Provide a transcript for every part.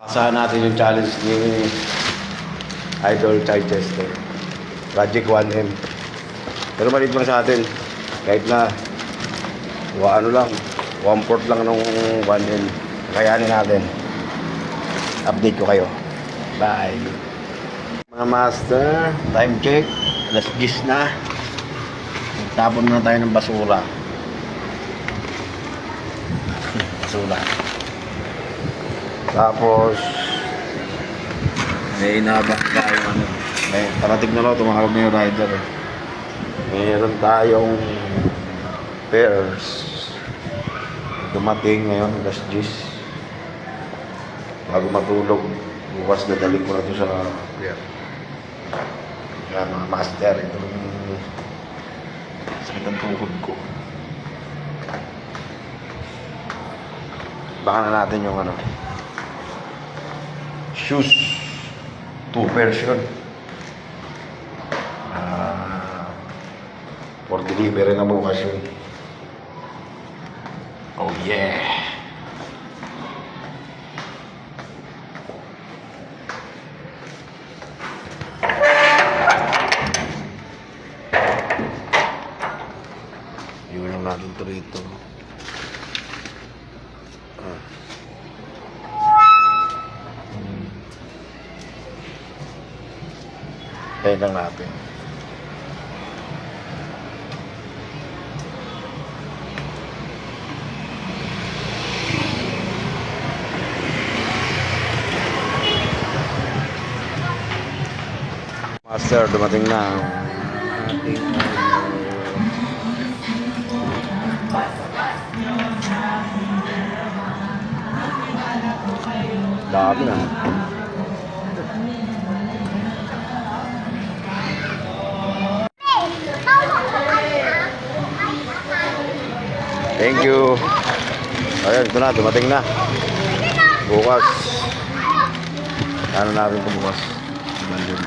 Asahan natin yung challenge ni Idol Chichester. Project 1M. Pero maliit lang sa atin. Kahit na ano lang, 1/4 lang nung 1M. Kayanin natin. Update ko kayo. Bye. Mga master, time check. Alas 10 na. Tapon na tayo ng basura. Basura. Tapos may inabak tayo may parating na lang, tumawag na yung rider. Meron tayong pairs dumating ngayon alas 10 bago matulog. Bukas dadalik ko na ito sa pair. Kaya mga master, itong sakit ang tuhod ko. Baka na natin yung shoes 2 version for delivery na bukas yun. Oh yeah. Iwan lang natin ito rito. Kaya lang natin. Master, dumating na ang ating dami na. Thank you. Ayan, ito na, dumating na. Bukas. Ano natin ito bukas? Bandun.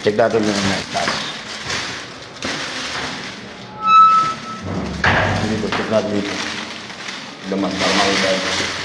Check natin yung night class. Dito, check natin dito. Damas, normal tayo.